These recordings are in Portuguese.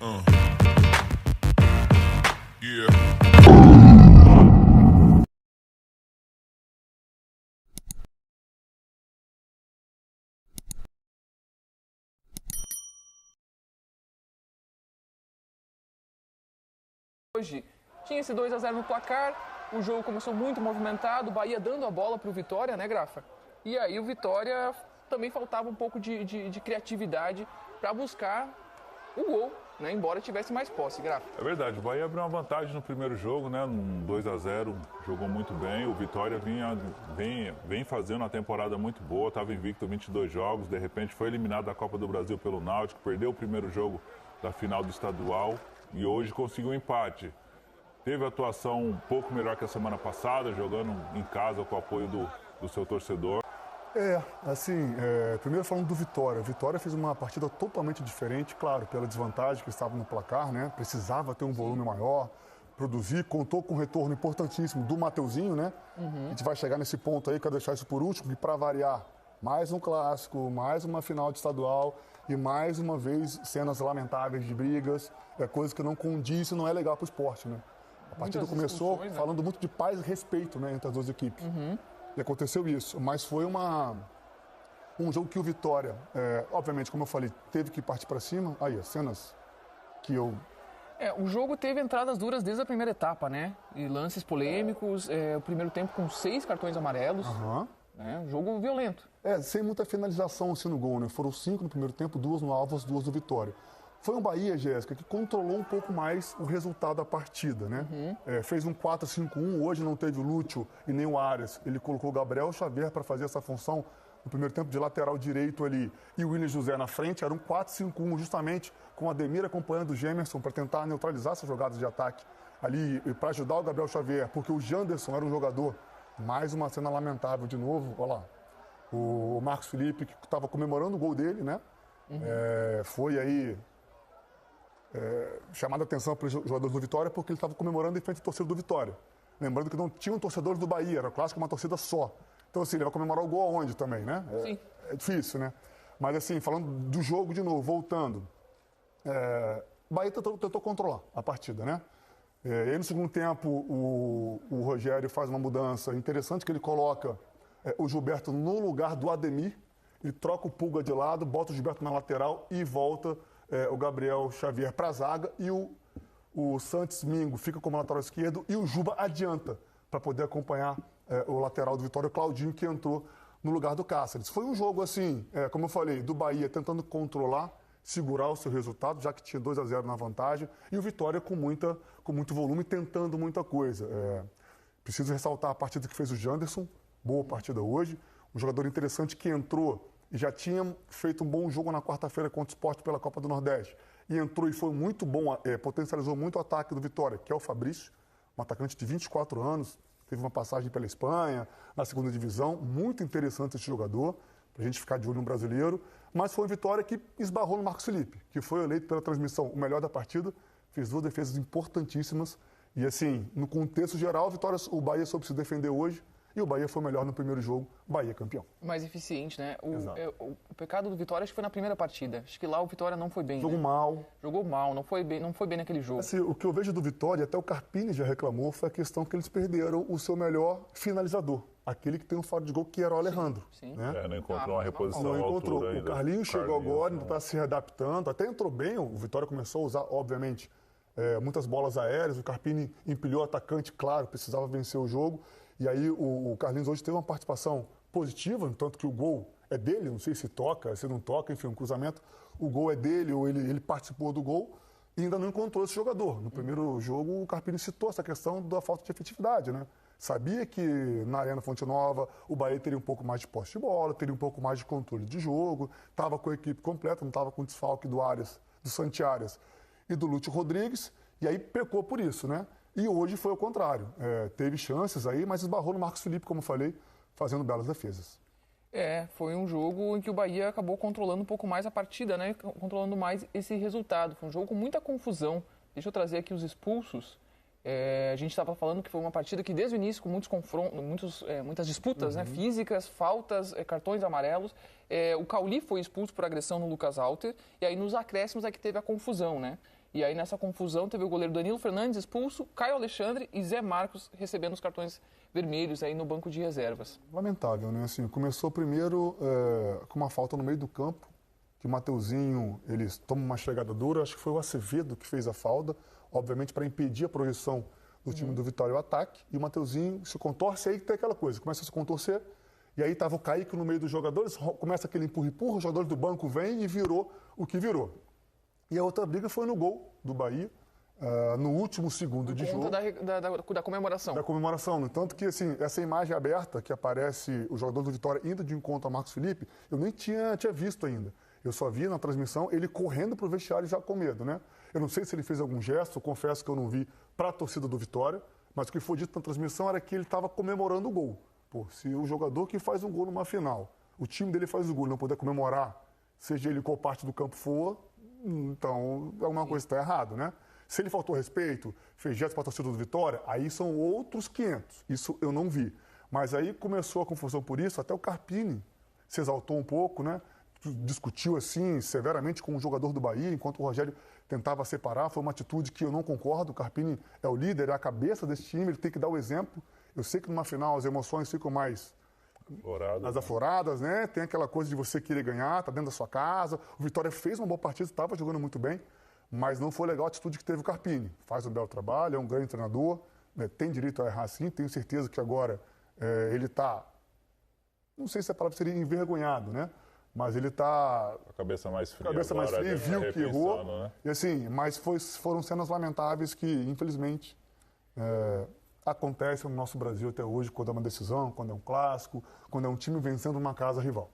Yeah. Hoje tinha esse 2-0 no placar, o jogo começou muito movimentado, o Bahia dando a bola para o Vitória, né, Grafa? E aí o Vitória também faltava um pouco de criatividade para buscar o gol, né, embora tivesse mais posse, Grafa. É verdade, o Bahia abriu uma vantagem no primeiro jogo, né? Um 2-0, jogou muito bem. O Vitória vem fazendo uma temporada muito boa, estava invicto 22 jogos, de repente foi eliminado da Copa do Brasil pelo Náutico, perdeu o primeiro jogo da final do estadual e hoje conseguiu um empate. Teve atuação um pouco melhor que a semana passada, jogando em casa com o apoio do seu torcedor. Primeiro falando do Vitória. O Vitória fez uma partida totalmente diferente, claro, pela desvantagem que estava no placar, né? Precisava ter um volume maior, produzir, contou com um retorno importantíssimo do Mateuzinho, né? A gente vai chegar nesse ponto aí, quero deixar isso por último, e para variar, mais um clássico, mais uma final de estadual e mais uma vez cenas lamentáveis de brigas, coisa que não condiz e não é legal para o esporte, né? A partida começou falando muito de paz e respeito, né, entre as duas equipes. E aconteceu isso, mas foi um jogo que o Vitória, obviamente, como eu falei, teve que partir para cima. Aí, as cenas que eu... O jogo teve entradas duras desde a primeira etapa, né? E lances polêmicos, o primeiro tempo com 6 cartões amarelos. Né? Um jogo violento. Sem muita finalização assim no gol, né? Foram 5 no primeiro tempo, 2 no Alvo, as 2 do Vitória. Foi um Bahia, Jéssica, que controlou um pouco mais o resultado da partida, né? Fez um 4-5-1, hoje não teve o Lúcio e nem o Arias. Ele colocou o Gabriel Xavier para fazer essa função no primeiro tempo de lateral direito ali e o William José na frente. Era um 4-5-1 justamente com o Ademir acompanhando o Gemerson para tentar neutralizar essas jogadas de ataque ali e para ajudar o Gabriel Xavier, porque o Janderson era um jogador. Mais uma cena lamentável de novo, olha lá. O Marcos Felipe, que estava comemorando o gol dele, né? Foi aí... chamado a atenção pelos jogadores do Vitória porque ele estava comemorando em frente à torcida do Vitória. Lembrando que não tinham torcedores do Bahia, era clássico uma torcida só. Então, assim, ele vai comemorar o gol aonde também, né? Sim. É difícil, né? Mas, assim, falando do jogo de novo, voltando, o Bahia tentou controlar a partida, né? E aí, no segundo tempo, o Rogério faz uma mudança interessante, que ele coloca o Gilberto no lugar do Ademir, ele troca o Pulga de lado, bota o Gilberto na lateral e volta o Gabriel Xavier para a zaga e o Santos Mingo fica como lateral esquerdo e o Juba adianta para poder acompanhar o lateral do Vitória, o Claudinho, que entrou no lugar do Cáceres. Foi um jogo assim, como eu falei, do Bahia tentando controlar, segurar o seu resultado, já que tinha 2-0 na vantagem, e o Vitória com muito volume, tentando muita coisa. Preciso ressaltar a partida que fez o Janderson, boa partida hoje, um jogador interessante que entrou e já tinha feito um bom jogo na quarta-feira contra o Sport pela Copa do Nordeste. E entrou e foi muito bom, potencializou muito o ataque do Vitória, que é o Fabrício, um atacante de 24 anos, teve uma passagem pela Espanha, na segunda divisão, muito interessante esse jogador, para a gente ficar de olho no brasileiro. Mas foi o Vitória que esbarrou no Marcos Felipe, que foi eleito pela transmissão o melhor da partida, fez 2 defesas importantíssimas. E assim, no contexto geral, o Bahia soube se defender hoje, e o Bahia foi melhor no primeiro jogo, Bahia campeão. Mais eficiente, né? O pecado do Vitória acho que foi na primeira partida. Acho que lá o Vitória não foi bem. Jogou mal. Jogou mal, não foi bem naquele jogo. Assim, o que eu vejo do Vitória, até o Carpini já reclamou, foi a questão que eles perderam o seu melhor finalizador. Aquele que tem um faro de gol, que era o Alejandro. Sim. Né? Não encontrou uma reposição. Não encontrou. Altura O Carlinhos chegou agora, ainda está se readaptando. Até entrou bem, o Vitória começou a usar, obviamente, muitas bolas aéreas. O Carpini empilhou o atacante, claro, precisava vencer o jogo. E aí o Carlinhos hoje teve uma participação positiva, tanto que o gol é dele, não sei se toca, se não toca, enfim, um cruzamento. O gol é dele, ou ele participou do gol e ainda não encontrou esse jogador. No primeiro jogo, o Carpini citou essa questão da falta de efetividade, né? Sabia que na Arena Fonte Nova o Bahia teria um pouco mais de posse de bola, teria um pouco mais de controle de jogo, estava com a equipe completa, não estava com o desfalque do Arias, do Santiares e do Lúcio Rodrigues, e aí pecou por isso, né? E hoje foi ao contrário. Teve chances aí, mas esbarrou no Marcos Felipe, como eu falei, fazendo belas defesas. Foi um jogo em que o Bahia acabou controlando um pouco mais a partida, né? Controlando mais esse resultado. Foi um jogo com muita confusão. Deixa eu trazer aqui os expulsos. A gente estava falando que foi uma partida que desde o início, com muitos confrontos, muitas disputas, né? Físicas, faltas, cartões amarelos. O Cauli foi expulso por agressão no Lucas Alter. E aí nos acréscimos é que teve a confusão, né? E aí, nessa confusão, teve o goleiro Danilo Fernandes expulso, Caio Alexandre e Zé Marcos recebendo os cartões vermelhos aí no banco de reservas. Lamentável, né? Assim, começou primeiro com uma falta no meio do campo, que o Mateuzinho, ele toma uma chegada dura, acho que foi o Acevedo que fez a falta, obviamente para impedir a projeção do time do Vitória ao ataque, e o Mateuzinho se contorce, aí tem aquela coisa, começa a se contorcer, e aí estava o Kaique no meio dos jogadores, começa aquele empurra-empurra, os jogadores do banco vêm e virou o que virou. E a outra briga foi no gol do Bahia, no último segundo de jogo. Da comemoração. Da comemoração. No tanto que, assim, essa imagem aberta que aparece o jogador do Vitória indo de encontro a Marcos Felipe, eu nem tinha visto ainda. Eu só vi na transmissão ele correndo para o vestiário já com medo, né? Eu não sei se ele fez algum gesto, confesso que eu não vi para a torcida do Vitória, mas o que foi dito na transmissão era que ele estava comemorando o gol. Pô, se o jogador que faz um gol numa final, o time dele faz o gol e não puder comemorar, seja ele qual parte do campo for, então alguma coisa está errado, né? Se ele faltou respeito, fez gestos para a torcida do Vitória, aí são outros 500. Isso eu não vi. Mas aí começou a confusão por isso, até o Carpini se exaltou um pouco, né? Discutiu assim severamente com o jogador do Bahia, enquanto o Rogério tentava separar. Foi uma atitude que eu não concordo. O Carpini é o líder, é a cabeça desse time, ele tem que dar o exemplo. Eu sei que numa final as emoções ficam mais afloradas, né? Tem aquela coisa de você querer ganhar, tá dentro da sua casa. O Vitória fez uma boa partida, estava jogando muito bem, mas não foi legal a atitude que teve o Carpini. Faz um belo trabalho, é um grande treinador, né? Tem direito a errar sim. Tenho certeza que agora ele está, não sei se a palavra seria envergonhado, né? Mas ele está... A cabeça mais fria. Viu que errou. Né? E assim, mas foram cenas lamentáveis que, infelizmente, acontecem no nosso Brasil até hoje, quando é uma decisão, quando é um clássico, quando é um time vencendo uma casa rival.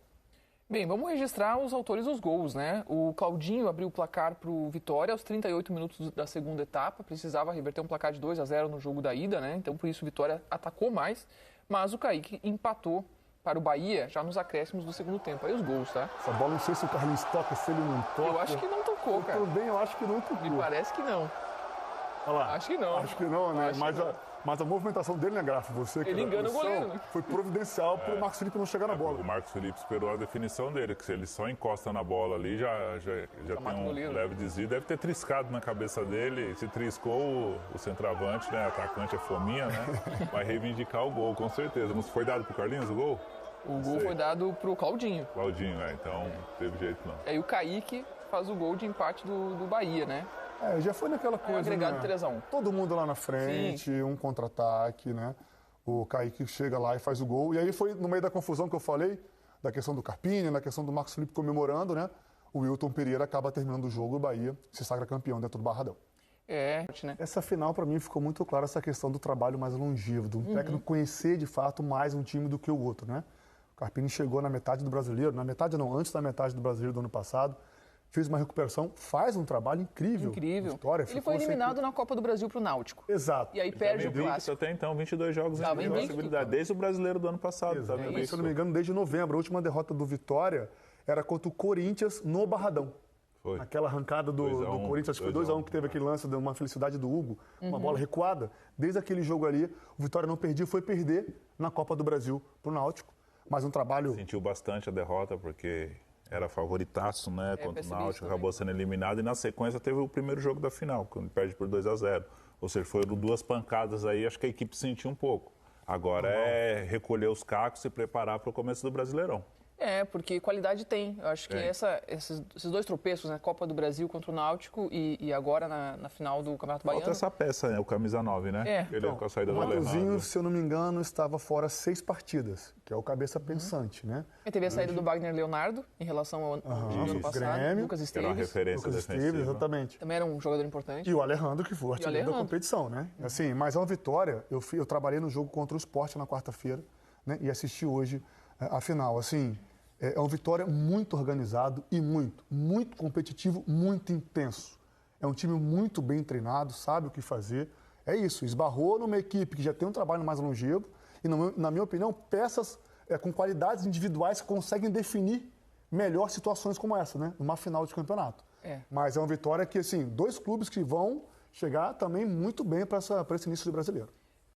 Bem, vamos registrar os autores dos gols, né? O Claudinho abriu o placar para o Vitória aos 38 minutos da segunda etapa. Precisava reverter um placar de 2-0 no jogo da ida, né? Então, por isso, o Vitória atacou mais. Mas o Kaique empatou para o Bahia já nos acréscimos do segundo tempo. Aí os gols, tá? Essa bola, não sei se o Carlinhos toca, se ele não toca. Eu acho que não tocou, cara. Tudo bem, eu acho que não tocou. Me parece que não. Olha lá. Acho que não. Acho que não, né? Mas a movimentação dele, né, Grafa? Você que ele engana o goleiro, né? Foi providencial para o Marcos Felipe não chegar na bola. O Marcos Felipe esperou a definição dele, que se ele só encosta na bola ali, já tem um leve desvio. Deve ter triscado na cabeça dele. Se triscou o centroavante, né? Atacante é fominha, né? Vai reivindicar o gol, com certeza. Não foi dado pro Carlinhos o gol? O gol foi dado pro Claudinho. Claudinho, então não teve jeito não. Aí o Kaique faz o gol de empate do Bahia, né? Já foi naquela coisa, agregado né? 3-1. Todo mundo lá na frente, sim, um contra-ataque, né? O Kaique chega lá e faz o gol. E aí foi no meio da confusão que eu falei, da questão do Carpini, da questão do Marcos Felipe comemorando, né? O Wilton Pereira acaba terminando o jogo e o Bahia se sagra campeão dentro do Barradão. Né? Essa final, para mim, ficou muito clara essa questão do trabalho mais longevo, do técnico conhecer, de fato, mais um time do que o outro, né? O Carpini chegou na metade do Brasileiro, antes da metade do Brasileiro do ano passado, fez uma recuperação, faz um trabalho incrível. Vitória, ele foi eliminado na Copa do Brasil pro Náutico. Exato. E aí perde o clássico. Até então, 22 jogos em possibilidade, desde o Brasileiro do ano passado. Se eu não me engano, desde novembro. A última derrota do Vitória era contra o Corinthians no Barradão. Foi. Aquela arrancada do Corinthians, acho que foi 2-1, que teve aquele lance de uma felicidade do Hugo, uma bola recuada. Desde aquele jogo ali, o Vitória não perdia, foi perder na Copa do Brasil pro Náutico. Mas um trabalho... Sentiu bastante a derrota, porque era favoritaço, né? Contra o Náutico, acabou sendo eliminado. E na sequência teve o primeiro jogo da final, quando perde por 2-0. Ou seja, foram duas pancadas aí, acho que a equipe sentiu um pouco. Agora é recolher os cacos e preparar para o começo do Brasileirão. Porque qualidade tem. Eu acho que esses dois tropeços, né? Copa do Brasil contra o Náutico e agora na final do Campeonato Baiano. Falta essa peça, né? O camisa 9, né? Ele com a saída do Mateuzinho, se eu não me engano, estava fora 6 partidas, que é o cabeça pensante, né? E teve a saída do Wagner Leonardo em relação ao ano passado. Grêmio, Lucas Esteves. Era uma referência defensiva. Exatamente. Também era um jogador importante. E o Alejandro, que foi o artilheiro da competição, né? Assim, mas é uma vitória. Eu trabalhei no jogo contra o Sport na quarta-feira, né? E assisti hoje a final. Assim, é uma vitória muito organizado e muito competitivo, muito intenso. É um time muito bem treinado, sabe o que fazer. É isso, esbarrou numa equipe que já tem um trabalho mais longevo e, na minha opinião, peças com qualidades individuais que conseguem definir melhor situações como essa, né? Numa final de campeonato. Mas é uma vitória que, assim, 2 clubes que vão chegar também muito bem para esse início do Brasileiro.